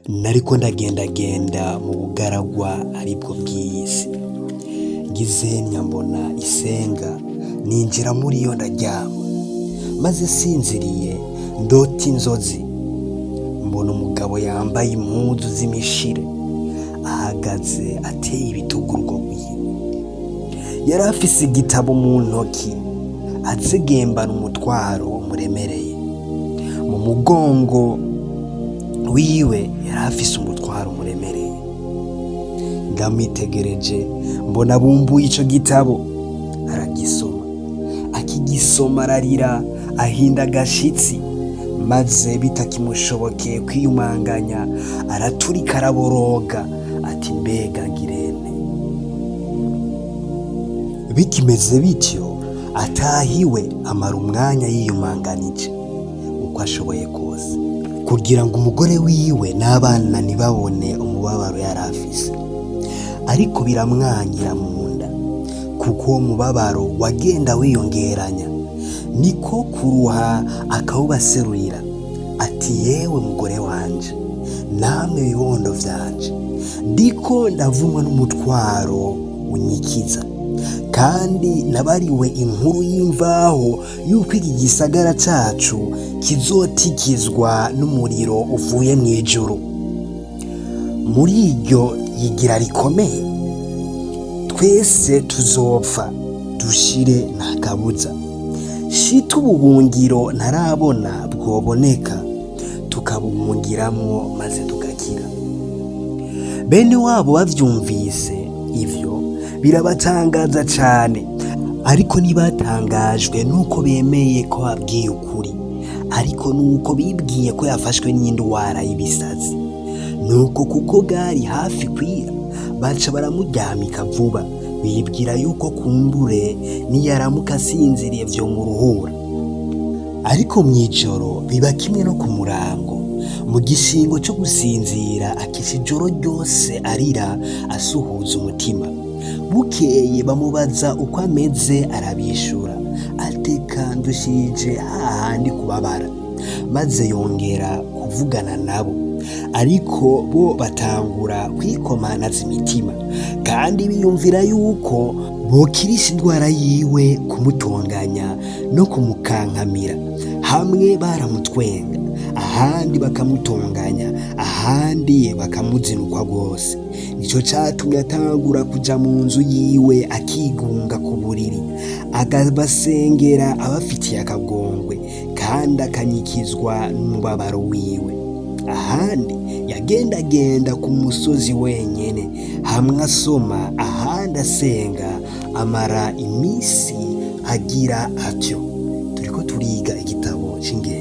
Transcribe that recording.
nariko ndagendagenda mu bugaragwa aribwo bw'iyisi, ngize mbona isenga ninjira muri yo ndaryama, maze sinziriye ndota inzozi, mbona umugabo yambaye impuzu z'imishire ahagaze ateye ibitugu rwogwiwe, yari afise igitabo mu ntoki azegembana umutwaro umuremereye, mu mugongo wiwe yari afise umutwaro umuremereye. Ndamwitegereje mbona bumbuye ico gitabo aragisoma, akigisoma ararira ahinda agashitsi, maze bitakimushobokeye kwiyumanganya araturika araboroga ati mbega ngirente. Bikimeze bityo atahiwe amara umwanya yiyumanganije uko ashoboye kose, kugira ngo umugore wiwe n'abana ntibabone umubabaro yari afise, ariko biramwanyira mu nda kuko uwo mubabaro wagenda wiyongeranya, niko kuruha akawubaserurira ati yewe mugore wanje namwe bibondo vyanje, ndiko ndavumwa n'umutwaro unyikiza, kandi nabariwe inkuru y'imvaho yuko iki gisagara cacu kizotikizwa n'umuriro uvuye mw'ijuru. Muri iryo yigira rikomeye twese tuzopfa dushire nta kabuza, shita ubuhungiro ntarabona bwoboneka tukabuhungiramwo maze tugakira. Bene wabo bavyumvise ivyo birabatangaza cane, ariko ntibatangajwe nuko bemeye ko babwiye ukuri, ariko nuko bibwiye ko yafashwe n'indwara y'ibisazi. Nuko kuko bwari hafi kwira baca baramuryamika vuba, bibwira yuko kumbure niyaramuka asinziriye vyomuruhura. Ariko mw'ijoro biba kimwe no ku murango, mu gishingo co gusinzira akesha ijoro ryose arira asuhuza umutima. Bukeye bamubaza uko ameze arabishura ateka ndushije hahandi kubabara, maze yongera kuvugana nabo, ariko bo batangura kwikomanaza imitima, kandi biyumvira yuko bokirisha indwara yiwe kumutonganya no kumukankamira. Hamwe baramutwenga, ahandi bakamutonganya, ahandi bakamuzinukwa rwose. Nico catumye atangura kuja mu nzu yiwe akigunga ku buriri, akabasengera abafitiye akagongwe, kandi akanyikizwa n'umubabaro wiwe. Ahandi yagendagenda ku musozi wenyene, hamwe asoma ahandi asenga, amara imisi agira atyo. Turiko turiga igitabo c'Ingero.